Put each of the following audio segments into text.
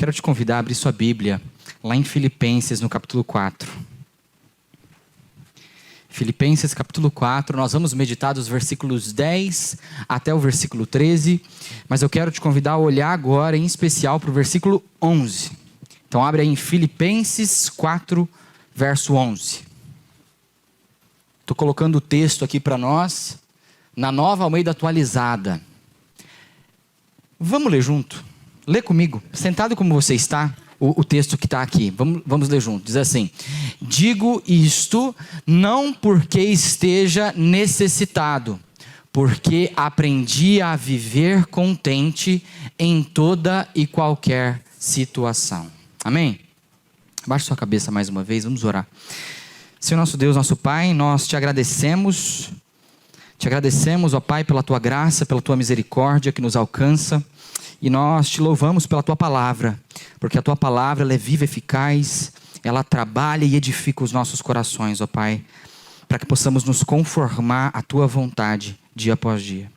Quero te convidar a abrir sua Bíblia, lá em Filipenses, no capítulo 4. Filipenses, capítulo 4, nós vamos meditar dos versículos 10 até o versículo 13, mas eu quero te convidar a olhar agora, em especial, para o versículo 11. Então, abre aí em Filipenses 4, verso 11. Estou colocando o texto aqui para nós, na Nova Almeida Atualizada. Vamos ler junto? Lê comigo, sentado como você está, o texto que está aqui. Vamos ler junto. Diz assim: digo isto não porque esteja necessitado, porque aprendi a viver contente em toda e qualquer situação. Amém? Baixe sua cabeça mais uma vez, vamos orar. Senhor nosso Deus, nosso Pai, nós te agradecemos, ó Pai, pela tua graça, pela tua misericórdia que nos alcança. E nós te louvamos pela tua palavra, porque a tua palavra ela é viva, eficaz, ela trabalha e edifica os nossos corações, ó Pai, para que possamos nos conformar à tua vontade dia após dia.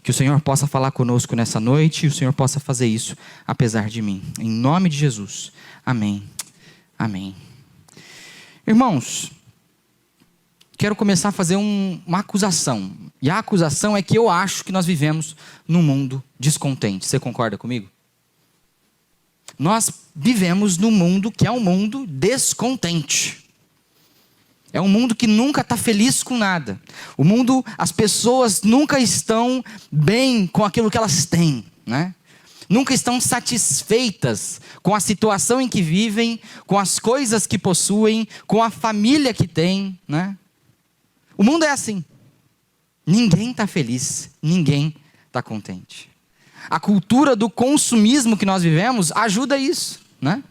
Que o Senhor possa falar conosco nessa noite e o Senhor possa fazer isso apesar de mim. Em nome de Jesus. Amém. Amém. Irmãos, quero começar a fazer uma acusação. E a acusação é que eu acho que nós vivemos num mundo descontente. Você concorda comigo? Nós vivemos num mundo que é um mundo descontente. É um mundo que nunca está feliz com nada. O mundo, as pessoas nunca estão bem com aquilo que elas têm, né? Nunca estão satisfeitas com a situação em que vivem, com as coisas que possuem, com a família que têm, né? O mundo é assim. Ninguém está feliz, ninguém está contente. A cultura do consumismo que nós vivemos ajuda isso, né?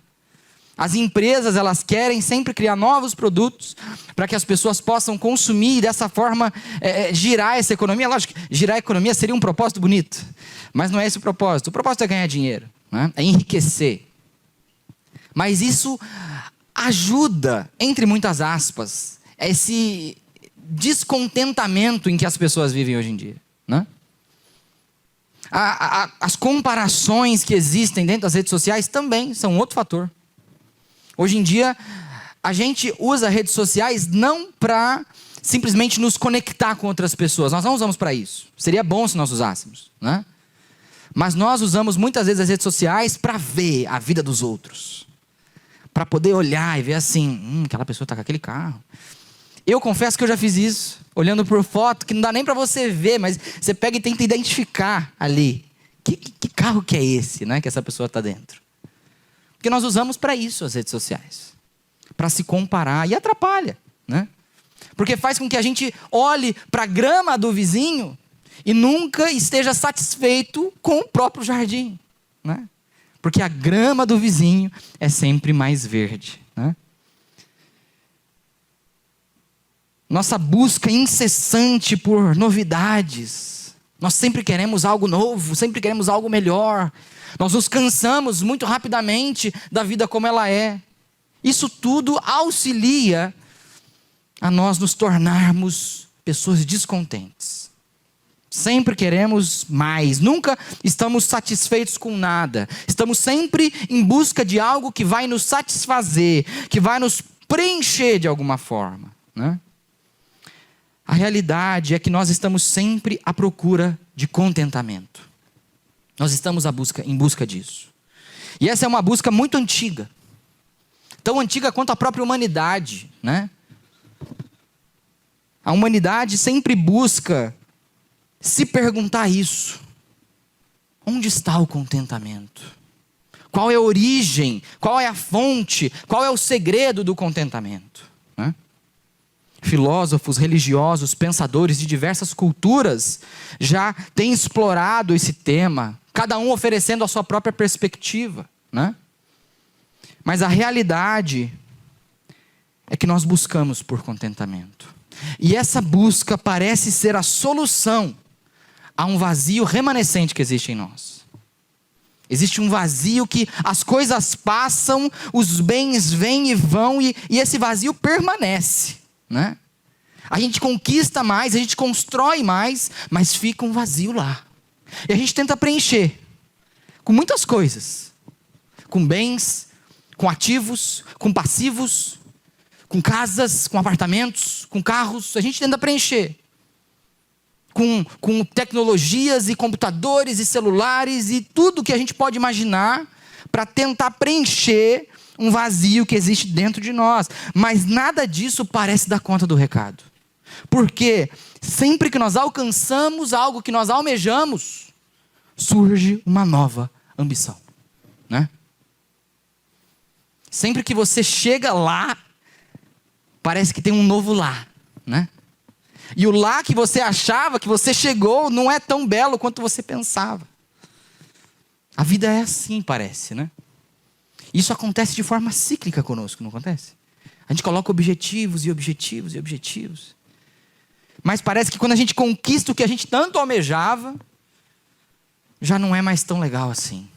As empresas, elas querem sempre criar novos produtos para que as pessoas possam consumir e dessa forma girar essa economia. Lógico que girar a economia seria um propósito bonito, mas não é esse o propósito. O propósito é ganhar dinheiro, né? É enriquecer. Mas isso ajuda, entre muitas aspas, esse descontentamento em que as pessoas vivem hoje em dia, né? As comparações que existem dentro das redes sociais também são outro fator. Hoje em dia, a gente usa redes sociais não para simplesmente nos conectar com outras pessoas. Nós não usamos para isso. Seria bom se nós usássemos, né? Mas nós usamos muitas vezes as redes sociais para ver a vida dos outros. Para poder olhar e ver assim, aquela pessoa está com aquele carro. Eu confesso que eu já fiz isso, olhando por foto, que não dá nem para você ver, mas você pega e tenta identificar ali. Que carro que é esse, né, que essa pessoa está dentro? Porque nós usamos para isso as redes sociais. Para se comparar, e atrapalha, né? Porque faz com que a gente olhe para a grama do vizinho e nunca esteja satisfeito com o próprio jardim, né? Porque a grama do vizinho é sempre mais verde, né? Nossa busca incessante por novidades. Nós sempre queremos algo novo, sempre queremos algo melhor. Nós nos cansamos muito rapidamente da vida como ela é. Isso tudo auxilia a nós nos tornarmos pessoas descontentes. Sempre queremos mais, nunca estamos satisfeitos com nada. Estamos sempre em busca de algo que vai nos satisfazer, que vai nos preencher de alguma forma, né? A realidade é que nós estamos sempre à procura de contentamento. Nós estamos em busca disso. E essa é uma busca muito antiga. Tão antiga quanto a própria humanidade, né? A humanidade sempre busca se perguntar isso. Onde está o contentamento? Qual é a origem? Qual é a fonte? Qual é o segredo do contentamento? Né? Filósofos, religiosos, pensadores de diversas culturas já têm explorado esse tema, cada um oferecendo a sua própria perspectiva, né? Mas a realidade é que nós buscamos por contentamento. E essa busca parece ser a solução a um vazio remanescente que existe em nós. Existe um vazio que as coisas passam, os bens vêm e vão e esse vazio permanece, né? A gente conquista mais, a gente constrói mais, mas fica um vazio lá. E a gente tenta preencher com muitas coisas, com bens, com ativos, com passivos, com casas, com apartamentos, com carros. A gente tenta preencher. Com tecnologias e computadores e celulares e tudo que a gente pode imaginar para tentar preencher um vazio que existe dentro de nós. Mas nada disso parece dar conta do recado. Porque sempre que nós alcançamos algo que nós almejamos, surge uma nova ambição, né? Sempre que você chega lá, parece que tem um novo lá, né? E o lá que você achava que você chegou não é tão belo quanto você pensava. A vida é assim, parece, né? Isso acontece de forma cíclica conosco, não acontece? A gente coloca objetivos e objetivos e objetivos. Mas parece que quando a gente conquista o que a gente tanto almejava, já não é mais tão legal assim.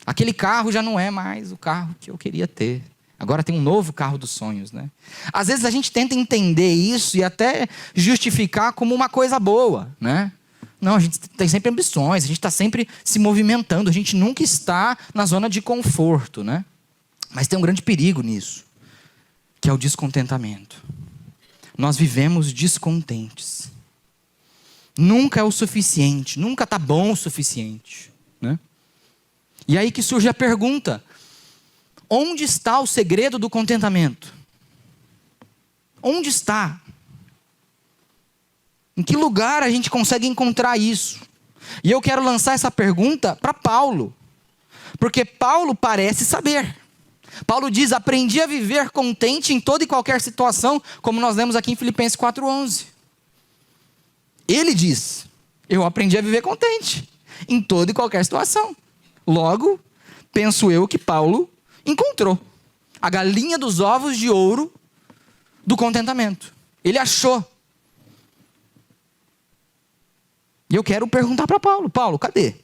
Aquele carro já não é mais o carro que eu queria ter. Agora tem um novo carro dos sonhos, né? Às vezes a gente tenta entender isso e até justificar como uma coisa boa, né? Não, a gente tem sempre ambições, a gente está sempre se movimentando, a gente nunca está na zona de conforto, né? Mas tem um grande perigo nisso, que é o descontentamento. Nós vivemos descontentes. Nunca é o suficiente, nunca está bom o suficiente, né? E aí que surge a pergunta: onde está o segredo do contentamento? Onde está? Em que lugar a gente consegue encontrar isso? E eu quero lançar essa pergunta para Paulo, porque Paulo parece saber. Paulo diz: aprendi a viver contente em toda e qualquer situação, como nós lemos aqui em Filipenses 4:11. Ele diz: eu aprendi a viver contente em toda e qualquer situação. Logo, penso eu que Paulo encontrou a galinha dos ovos de ouro do contentamento. Ele achou. E eu quero perguntar para Paulo: Paulo, cadê?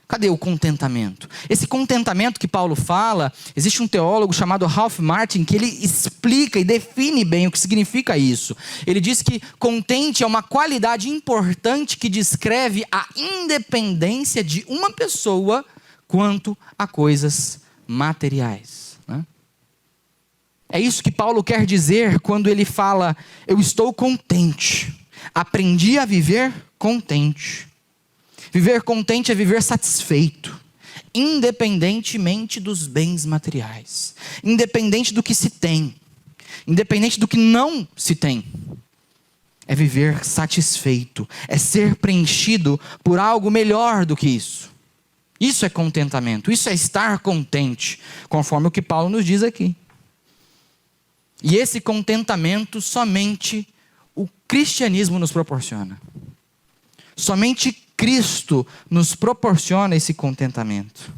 Cadê o contentamento? Esse contentamento que Paulo fala, existe um teólogo chamado Ralph Martin que ele explica e define bem o que significa isso. Ele diz que contente é uma qualidade importante que descreve a independência de uma pessoa quanto a coisas materiais, né? É isso que Paulo quer dizer quando ele fala: eu estou contente, aprendi a viver contente. Viver contente é viver satisfeito, independentemente dos bens materiais, independente do que se tem, independente do que não se tem. É viver satisfeito, é ser preenchido por algo melhor do que isso. Isso é contentamento, isso é estar contente, conforme o que Paulo nos diz aqui. E esse contentamento somente o cristianismo nos proporciona. Somente Cristo nos proporciona esse contentamento.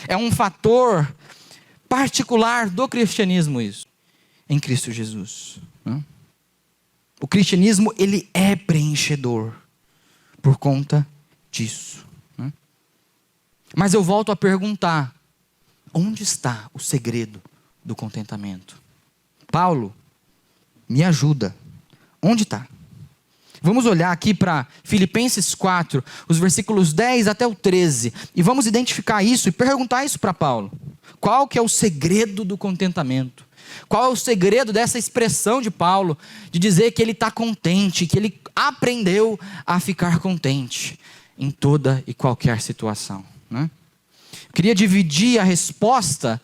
É um fator particular do cristianismo isso, em Cristo Jesus, né? O cristianismo, ele é preenchedor por conta disso, né? Mas eu volto a perguntar: onde está o segredo do contentamento? Paulo, me ajuda. Onde está? Vamos olhar aqui para Filipenses 4, os versículos 10 até o 13. E vamos identificar isso e perguntar isso para Paulo. Qual que é o segredo do contentamento? Qual é o segredo dessa expressão de Paulo, de dizer que ele está contente, que ele aprendeu a ficar contente em toda e qualquer situação, né? Eu queria dividir a resposta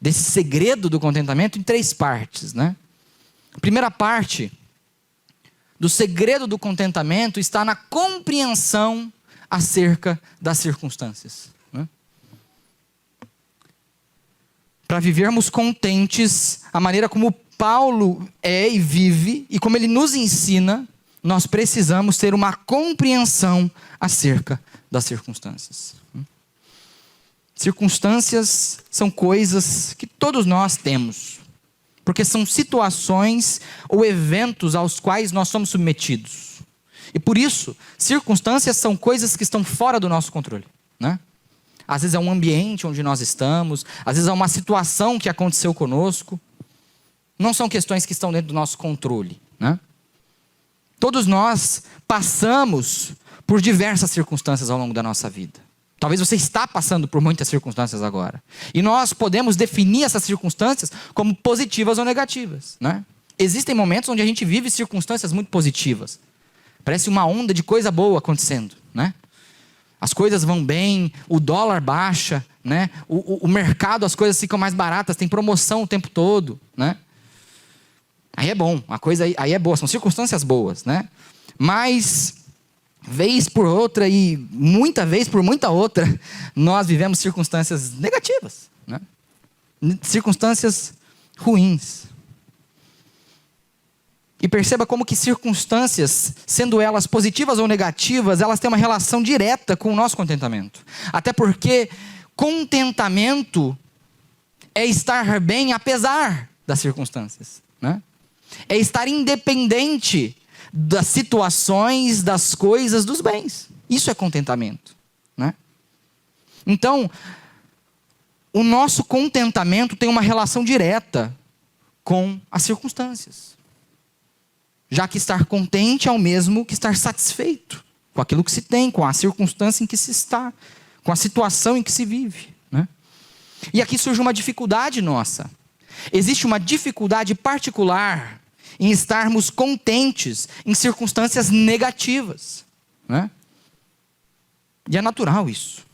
desse segredo do contentamento em 3 partes, né? A primeira parte do segredo do contentamento está na compreensão acerca das circunstâncias, né? Para vivermos contentes, a maneira como Paulo é e vive, e como ele nos ensina, nós precisamos ter uma compreensão acerca das circunstâncias. Circunstâncias são coisas que todos nós temos, porque são situações ou eventos aos quais nós somos submetidos. E por isso, circunstâncias são coisas que estão fora do nosso controle, né? Às vezes é um ambiente onde nós estamos, às vezes é uma situação que aconteceu conosco. Não são questões que estão dentro do nosso controle, né? Todos nós passamos por diversas circunstâncias ao longo da nossa vida. Talvez você está passando por muitas circunstâncias agora. E nós podemos definir essas circunstâncias como positivas ou negativas, né? Existem momentos onde a gente vive circunstâncias muito positivas. Parece uma onda de coisa boa acontecendo, né? As coisas vão bem, o dólar baixa, né? O mercado, as coisas ficam mais baratas, tem promoção o tempo todo, né? Aí é bom, a coisa aí é boa, são circunstâncias boas, né? Mas, vez por outra e muita vez por muita outra, nós vivemos circunstâncias negativas, né? Circunstâncias ruins. E perceba como que circunstâncias, sendo elas positivas ou negativas, elas têm uma relação direta com o nosso contentamento. Até porque contentamento é estar bem apesar das circunstâncias, né? É estar independente das situações, das coisas, dos bens. Isso é contentamento, né? Então, o nosso contentamento tem uma relação direta com as circunstâncias. Já que estar contente é o mesmo que estar satisfeito com aquilo que se tem, com a circunstância em que se está, com a situação em que se vive, né? E aqui surge uma dificuldade nossa. Existe uma dificuldade particular em estarmos contentes em circunstâncias negativas, né? E é natural isso.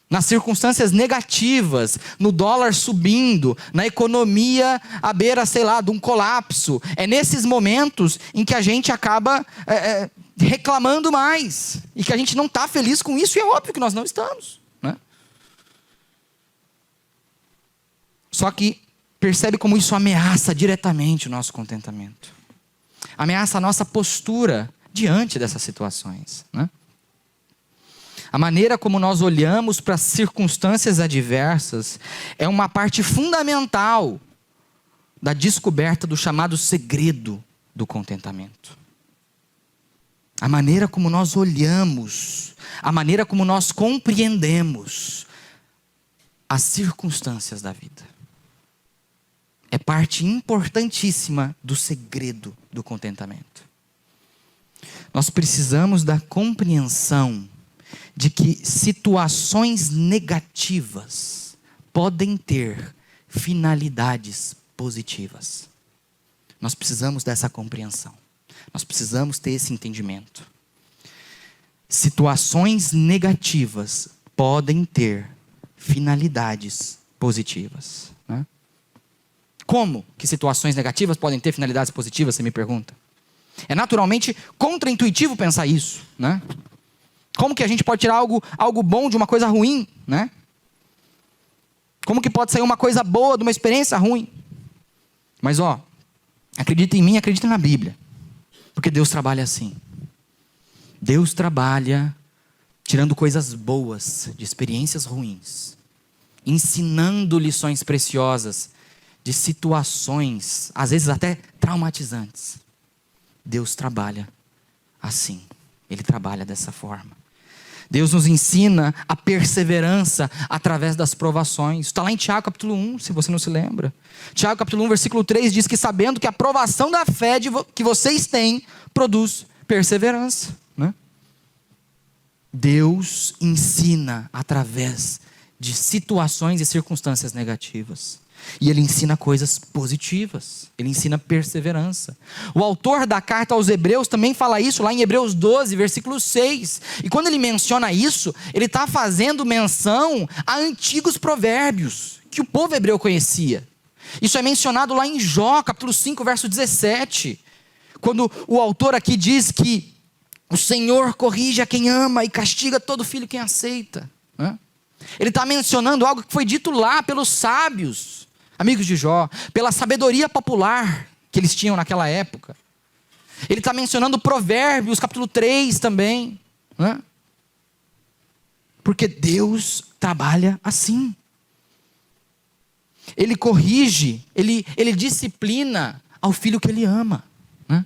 Nas circunstâncias negativas, no dólar subindo, na economia à beira, sei lá, de um colapso. É nesses momentos em que a gente acaba reclamando mais. E que a gente não está feliz com isso, e é óbvio que nós não estamos, né? Só que percebe como isso ameaça diretamente o nosso contentamento. Ameaça a nossa postura diante dessas situações, né? A maneira como nós olhamos para as circunstâncias adversas é uma parte fundamental da descoberta do chamado segredo do contentamento. A maneira como nós olhamos, a maneira como nós compreendemos as circunstâncias da vida. É parte importantíssima do segredo do contentamento. Nós precisamos da compreensão de que situações negativas podem ter finalidades positivas. Nós precisamos dessa compreensão. Nós precisamos ter esse entendimento. Situações negativas podem ter finalidades positivas, né? Como que situações negativas podem ter finalidades positivas, você me pergunta? É naturalmente contraintuitivo pensar isso, né? Como que a gente pode tirar algo bom de uma coisa ruim, né? Como que pode sair uma coisa boa de uma experiência ruim? Mas acredita em mim, acredita na Bíblia. Porque Deus trabalha assim. Deus trabalha tirando coisas boas de experiências ruins. Ensinando lições preciosas de situações, às vezes até traumatizantes. Deus trabalha assim. Ele trabalha dessa forma. Deus nos ensina a perseverança através das provações. Está lá em Tiago capítulo 1, se você não se lembra. Tiago capítulo 1, versículo 3 diz que sabendo que a provação da fé que vocês têm produz perseverança, né? Deus ensina através de situações e circunstâncias negativas. E Ele ensina coisas positivas. Ele ensina perseverança. O autor da carta aos Hebreus também fala isso lá em Hebreus 12, versículo 6. E quando ele menciona isso, ele está fazendo menção a antigos provérbios que o povo hebreu conhecia. Isso é mencionado lá em Jó, capítulo 5, verso 17. Quando o autor aqui diz que o Senhor corrige a quem ama e castiga todo filho quem aceita, né? Ele está mencionando algo que foi dito lá pelos sábios, amigos de Jó, pela sabedoria popular que eles tinham naquela época. Ele está mencionando Provérbios, capítulo 3 também, né? Porque Deus trabalha assim. Ele corrige, ele disciplina ao filho que ele ama, né?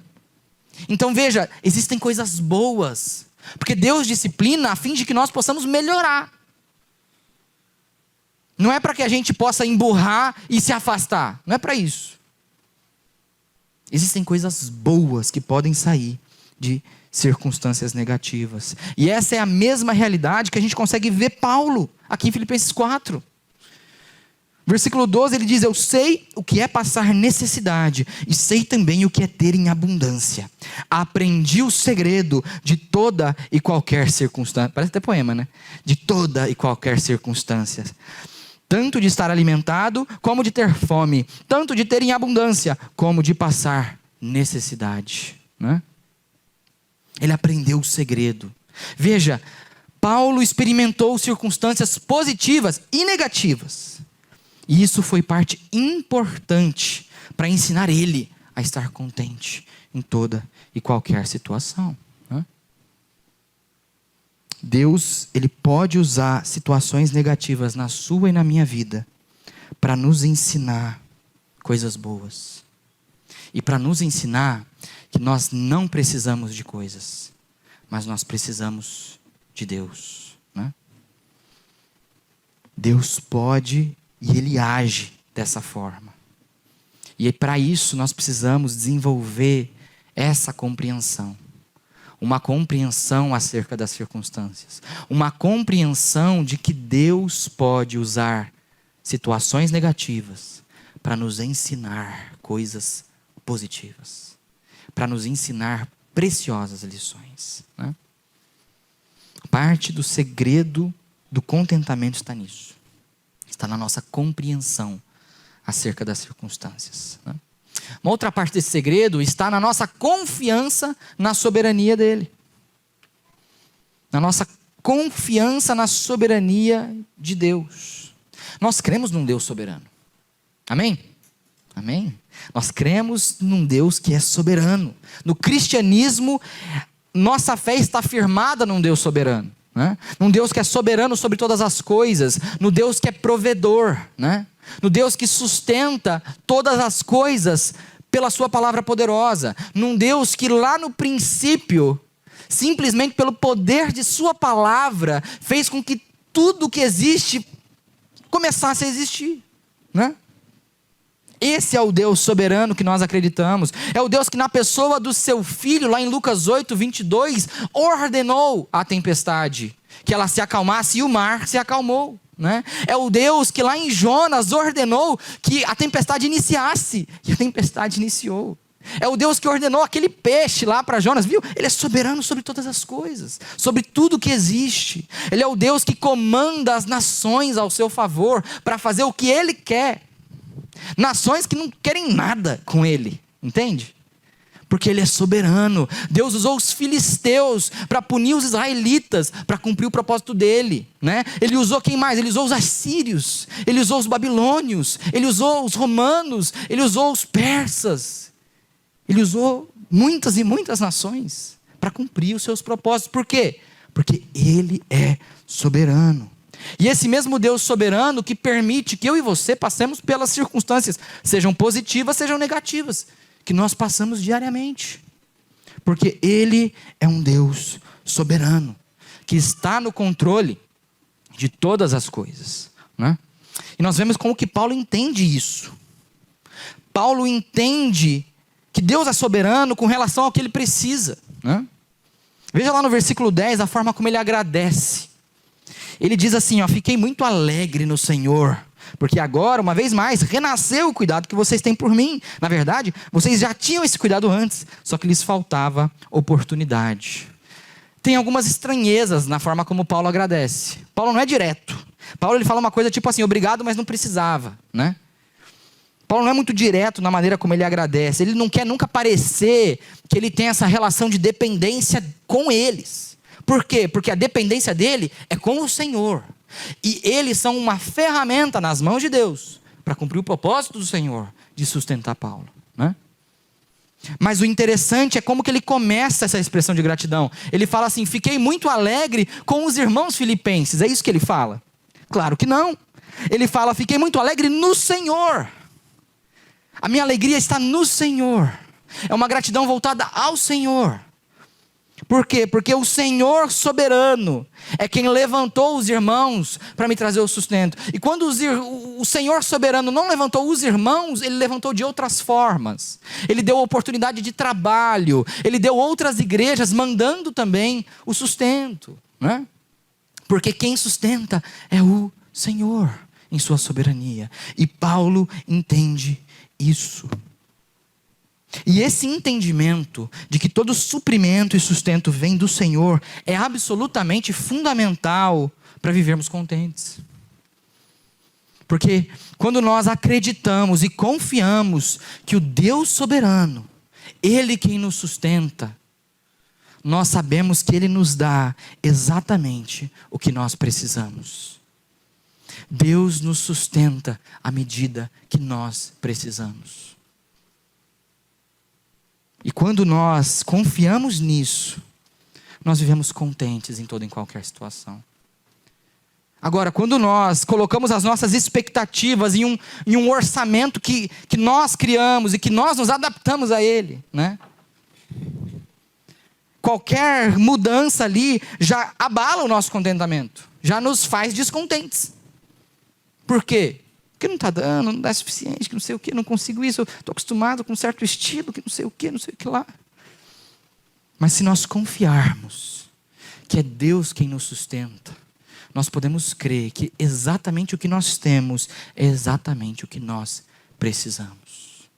Então veja, existem coisas boas, porque Deus disciplina a fim de que nós possamos melhorar. Não é para que a gente possa emburrar e se afastar. Não é para isso. Existem coisas boas que podem sair de circunstâncias negativas. E essa é a mesma realidade que a gente consegue ver Paulo aqui em Filipenses 4. Versículo 12, ele diz: eu sei o que é passar necessidade e sei também o que é ter em abundância. Aprendi o segredo de toda e qualquer circunstância. Parece até poema, né? De toda e qualquer circunstância. Tanto de estar alimentado, como de ter fome. Tanto de ter em abundância, como de passar necessidade. Né? Ele aprendeu o segredo. Veja, Paulo experimentou circunstâncias positivas e negativas. E isso foi parte importante para ensinar ele a estar contente em toda e qualquer situação. Né? Deus, ele pode usar situações negativas na sua e na minha vida para nos ensinar coisas boas. E para nos ensinar que nós não precisamos de coisas, mas nós precisamos de Deus. Né? Deus pode e Ele age dessa forma. E para isso nós precisamos desenvolver essa compreensão. Uma compreensão acerca das circunstâncias. Uma compreensão de que Deus pode usar situações negativas para nos ensinar coisas positivas. Para nos ensinar preciosas lições. Né? Parte do segredo do contentamento está nisso. Está na nossa compreensão acerca das circunstâncias. Né? Uma outra parte desse segredo está na nossa confiança na soberania dele. Na nossa confiança na soberania de Deus. Nós cremos num Deus soberano. Amém? Amém? Nós cremos num Deus que é soberano. No cristianismo, nossa fé está firmada num Deus soberano. Né? Num Deus que é soberano sobre todas as coisas, no Deus que é provedor, né? No Deus que sustenta todas as coisas pela sua palavra poderosa, num Deus que lá no princípio, simplesmente pelo poder de sua palavra, fez com que tudo que existe começasse a existir. Né? Esse é o Deus soberano que nós acreditamos. É o Deus que na pessoa do seu Filho, lá em Lucas 8, 22, ordenou a tempestade, que ela se acalmasse e o mar se acalmou. Né? É o Deus que lá em Jonas ordenou que a tempestade iniciasse, e a tempestade iniciou. É o Deus que ordenou aquele peixe lá para Jonas, viu? Ele é soberano sobre todas as coisas, sobre tudo que existe. Ele é o Deus que comanda as nações ao seu favor, para fazer o que Ele quer. Nações que não querem nada com ele, entende? Porque ele é soberano. Deus usou os filisteus para punir os israelitas, para cumprir o propósito dele, né? Ele usou quem mais? Ele usou os assírios, ele usou os babilônios, ele usou os romanos, ele usou os persas. Ele usou muitas e muitas nações para cumprir os seus propósitos. Por quê? Porque ele é soberano. E esse mesmo Deus soberano que permite que eu e você passemos pelas circunstâncias, sejam positivas, sejam negativas, que nós passamos diariamente. Porque Ele é um Deus soberano, que está no controle de todas as coisas. Né? E nós vemos como que Paulo entende isso. Paulo entende que Deus é soberano com relação ao que Ele precisa. Né? Veja lá no versículo 10 a forma como ele agradece. Ele diz assim, ó, fiquei muito alegre no Senhor, porque agora, uma vez mais, renasceu o cuidado que vocês têm por mim. Na verdade, vocês já tinham esse cuidado antes, só que lhes faltava oportunidade. Tem algumas estranhezas na forma como Paulo agradece. Paulo não é direto. Paulo ele fala uma coisa tipo assim, obrigado, mas não precisava. Né? Paulo não é muito direto na maneira como ele agradece. Ele não quer nunca parecer que ele tem essa relação de dependência com eles. Por quê? Porque a dependência dele é com o Senhor. E eles são uma ferramenta nas mãos de Deus para cumprir o propósito do Senhor de sustentar Paulo. Né? Mas o interessante é como que ele começa essa expressão de gratidão. Ele fala assim, fiquei muito alegre com os irmãos filipenses. É isso que ele fala? Claro que não. Ele fala, fiquei muito alegre no Senhor. A minha alegria está no Senhor. É uma gratidão voltada ao Senhor. Por quê? Porque o Senhor soberano é quem levantou os irmãos para me trazer o sustento. E quando o Senhor soberano não levantou os irmãos, Ele levantou de outras formas. Ele deu oportunidade de trabalho, Ele deu outras igrejas mandando também o sustento, né? Porque quem sustenta é o Senhor em sua soberania. E Paulo entende isso. E esse entendimento de que todo suprimento e sustento vem do Senhor é absolutamente fundamental para vivermos contentes. Porque quando nós acreditamos e confiamos que o Deus soberano, Ele quem nos sustenta, nós sabemos que Ele nos dá exatamente o que nós precisamos. Deus nos sustenta à medida que nós precisamos. E quando nós confiamos nisso, nós vivemos contentes em toda e qualquer situação. Agora, quando nós colocamos as nossas expectativas em um orçamento que nós criamos e que nós nos adaptamos a ele, né? Qualquer mudança ali já abala o nosso contentamento, já nos faz descontentes. Por quê? Porque não está dando, não dá suficiente, que não sei o que, não consigo isso, estou acostumado com um certo estilo, que não sei o que, não sei o que lá. Mas se nós confiarmos que é Deus quem nos sustenta, nós podemos crer que exatamente o que nós temos é exatamente o que nós precisamos.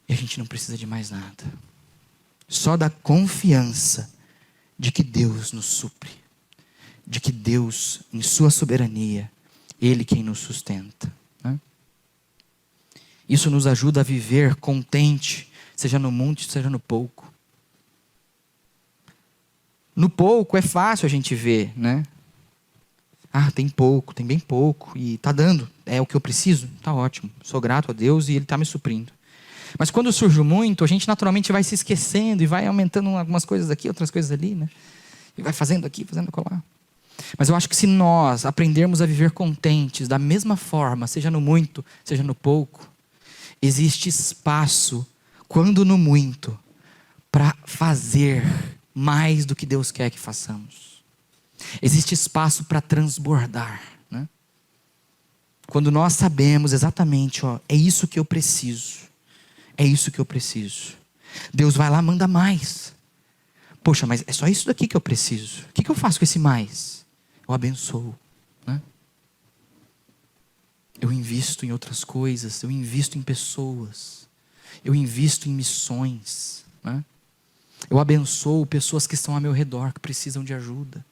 E a gente não precisa de mais nada. Só da confiança de que Deus nos supre, de que Deus, em sua soberania, Ele quem nos sustenta, né? Isso nos ajuda a viver contente, seja no muito, seja no pouco. No pouco é fácil a gente ver, né? Ah, tem pouco, tem bem pouco, e está dando, é o que eu preciso, está ótimo, sou grato a Deus e Ele está me suprindo. Mas quando surge muito, a gente naturalmente vai se esquecendo e vai aumentando algumas coisas aqui, outras coisas ali, né? E vai fazendo aqui, fazendo acolá. Mas eu acho que se nós aprendermos a viver contentes da mesma forma, seja no muito, seja no pouco, existe espaço, quando no muito, para fazer mais do que Deus quer que façamos. Existe espaço para transbordar, né? Quando nós sabemos exatamente, é isso que eu preciso. É isso que eu preciso. Deus vai lá e manda mais. Poxa, mas é só isso daqui que eu preciso. O que eu faço com esse mais? Eu abençoo, né? Eu invisto em outras coisas. Eu invisto em pessoas. Eu invisto em missões, né? Eu abençoo pessoas que estão ao meu redor, que precisam de ajuda.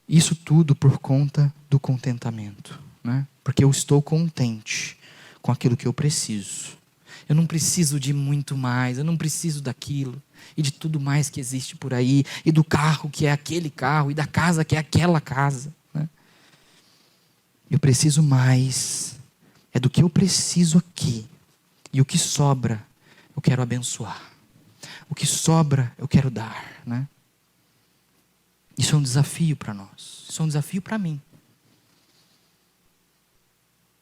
Isso tudo por conta do contentamento, né? Porque eu estou contente com aquilo que eu preciso. Eu não preciso de muito mais, eu não preciso daquilo e de tudo mais que existe por aí, e do carro que é aquele carro, e da casa que é aquela casa, né? Eu preciso mais, é do que eu preciso aqui, e o que sobra eu quero abençoar, o que sobra eu quero dar, né? Isso é um desafio para nós, isso é um desafio para mim.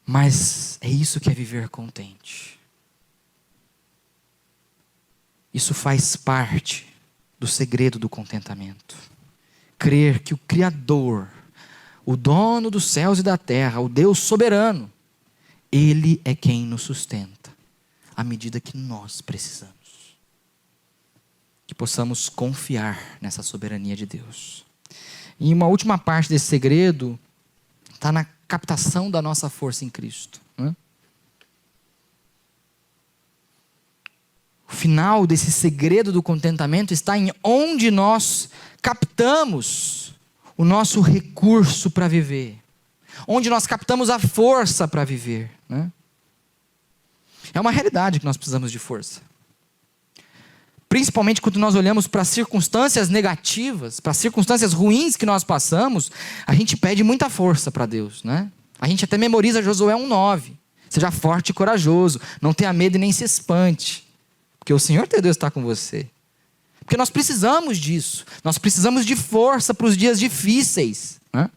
Mas é isso que é viver contente. Isso faz parte do segredo do contentamento. Crer que o Criador, o dono dos céus e da terra, o Deus soberano, Ele é quem nos sustenta, à medida que nós precisamos. Que possamos confiar nessa soberania de Deus. E uma última parte desse segredo está na captação da nossa força em Cristo, né? O final desse segredo do contentamento está em onde nós captamos o nosso recurso para viver, onde nós captamos a força para viver, né? É uma realidade que nós precisamos de força. Principalmente quando nós olhamos para as circunstâncias negativas, para as circunstâncias ruins que nós passamos, a gente pede muita força para Deus, né? A gente até memoriza Josué 1:9. Seja forte e corajoso, não tenha medo e nem se espante, porque o Senhor teu Deus está com você. Porque nós precisamos disso, nós precisamos de força para os dias difíceis, né?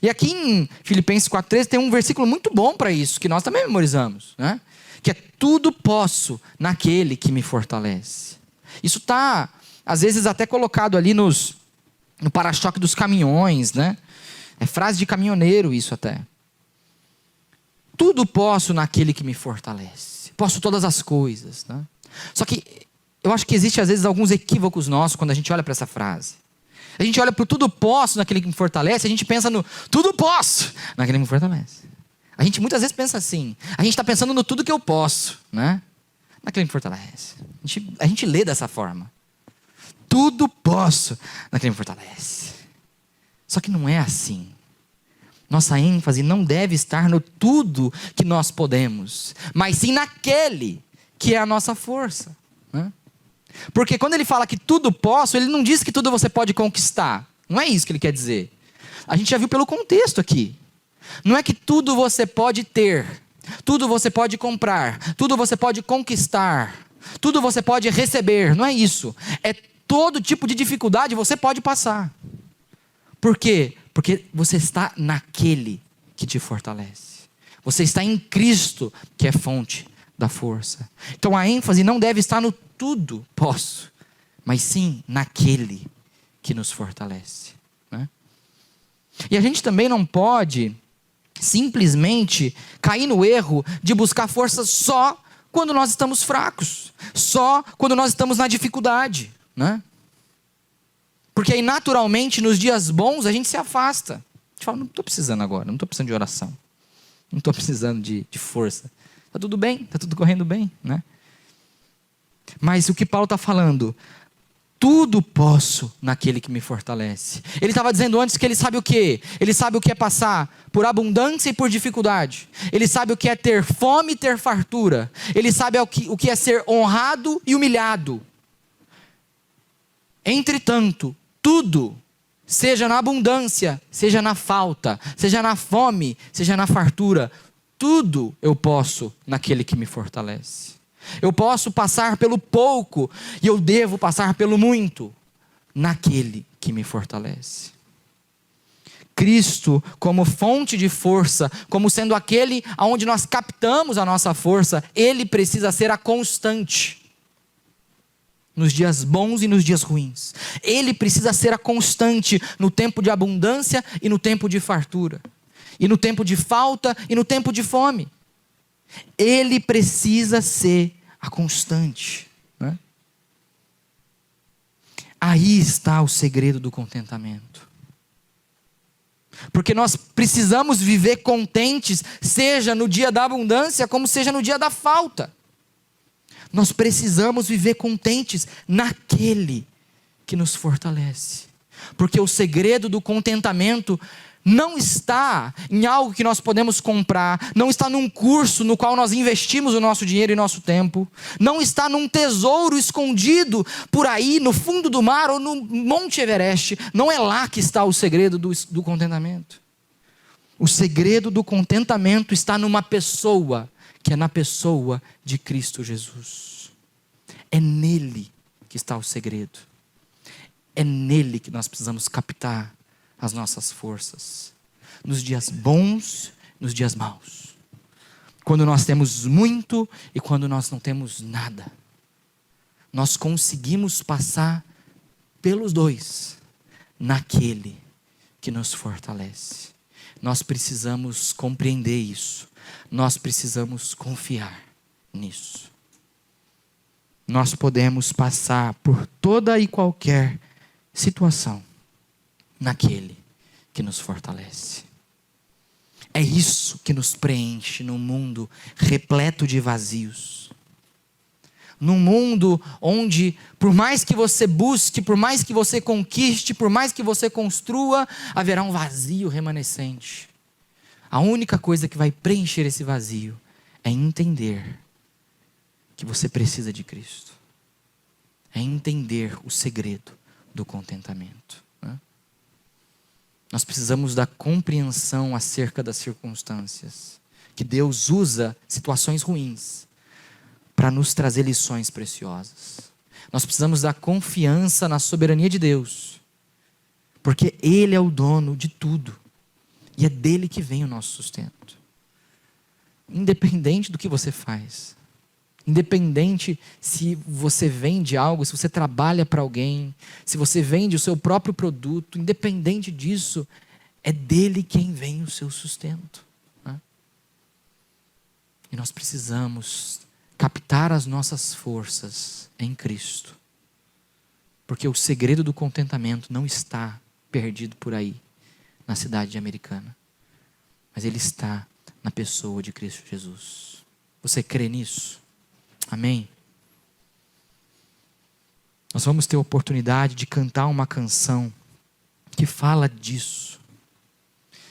E aqui em Filipenses 4:13 tem um versículo muito bom para isso, que nós também memorizamos, né? que é tudo posso naquele que me fortalece. Isso está, às vezes, até colocado ali no para-choque dos caminhões, né? É frase de caminhoneiro isso até. Tudo posso naquele que me fortalece. Posso todas as coisas, né? Só que eu acho que existe às vezes alguns equívocos nossos quando a gente olha para essa frase. A gente olha para o tudo posso naquele que me fortalece, a gente pensa no tudo posso naquele que me fortalece. A gente muitas vezes pensa assim, a gente está pensando no tudo que eu posso, né? Naquele que me fortalece. A gente lê dessa forma. Tudo posso naquele que me fortalece. Só que não é assim. Nossa ênfase não deve estar no tudo que nós podemos, mas sim naquele que é a nossa força, né? Porque quando ele fala que tudo posso, ele não diz que tudo você pode conquistar. Não é isso que ele quer dizer. A gente já viu pelo contexto aqui. Não é que tudo você pode ter, tudo você pode comprar, tudo você pode conquistar, tudo você pode receber. Não é isso. É todo tipo de dificuldade você pode passar. Por quê? Porque você está naquele que te fortalece. Você está em Cristo, que é fonte da força. Então a ênfase não deve estar no tudo posso, mas sim naquele que nos fortalece, né? E a gente também não pode simplesmente cair no erro de buscar força só quando nós estamos fracos, só quando nós estamos na dificuldade, né? Porque aí naturalmente nos dias bons a gente se afasta. A gente fala, não estou precisando agora, não estou precisando de oração, não estou precisando de força. Está tudo bem, está tudo correndo bem, né? Mas o que Paulo está falando, tudo posso naquele que me fortalece. Ele estava dizendo antes que ele sabe o quê? Ele sabe o que é passar por abundância e por dificuldade. Ele sabe o que é ter fome e ter fartura. Ele sabe o que é ser honrado e humilhado. Entretanto, tudo, seja na abundância, seja na falta, seja na fome, seja na fartura, tudo eu posso naquele que me fortalece. Eu posso passar pelo pouco e eu devo passar pelo muito naquele que me fortalece. Cristo como fonte de força, como sendo aquele aonde nós captamos a nossa força, ele precisa ser a constante. Nos dias bons e nos dias ruins. Ele precisa ser a constante no tempo de abundância e no tempo de fartura. E no tempo de falta e no tempo de fome. Ele precisa ser a constante, né? Aí está o segredo do contentamento. Porque nós precisamos viver contentes, seja no dia da abundância, como seja no dia da falta. Nós precisamos viver contentes naquele que nos fortalece. Porque o segredo do contentamento não está em algo que nós podemos comprar, não está num curso no qual nós investimos o nosso dinheiro e nosso tempo, não está num tesouro escondido por aí no fundo do mar ou no Monte Everest. Não é lá que está o segredo do contentamento. O segredo do contentamento está numa pessoa, que é na pessoa de Cristo Jesus. É nele que está o segredo. É nele que nós precisamos captar as nossas forças. Nos dias bons, nos dias maus. Quando nós temos muito e quando nós não temos nada. Nós conseguimos passar pelos dois, naquele que nos fortalece. Nós precisamos compreender isso. Nós precisamos confiar nisso. Nós podemos passar por toda e qualquer situação naquele que nos fortalece. É isso que nos preenche num mundo repleto de vazios. Num mundo onde, por mais que você busque, por mais que você conquiste, por mais que você construa, haverá um vazio remanescente. A única coisa que vai preencher esse vazio é entender que você precisa de Cristo. É entender o segredo do contentamento, né? Nós precisamos da compreensão acerca das circunstâncias. Que Deus usa situações ruins para nos trazer lições preciosas. Nós precisamos da confiança na soberania de Deus. Porque Ele é o dono de tudo. E é dele que vem o nosso sustento. independente do que você faz. Independente se você vende algo, se você trabalha para alguém, se você vende o seu próprio produto, independente disso, é dele quem vem o seu sustento. Né? E nós precisamos captar as nossas forças em Cristo. Porque o segredo do contentamento não está perdido por aí, na cidade americana. Mas ele está na pessoa de Cristo Jesus. Você crê nisso? Amém? Nós vamos ter a oportunidade de cantar uma canção que fala disso.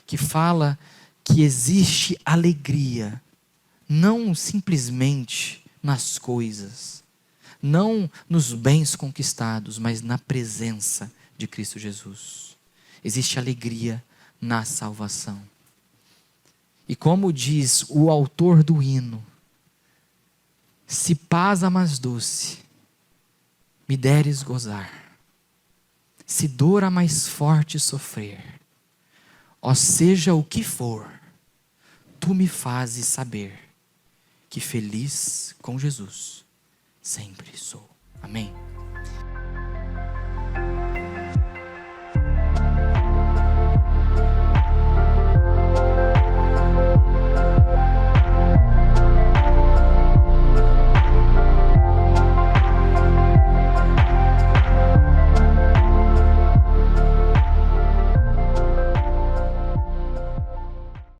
Que fala que existe alegria, não simplesmente nas coisas, não nos bens conquistados, mas na presença de Cristo Jesus. Existe alegria na salvação. E como diz o autor do hino, se paz a mais doce me deres gozar, se dor a mais forte sofrer, ó seja o que for, tu me fazes saber que feliz com Jesus sempre sou. Amém.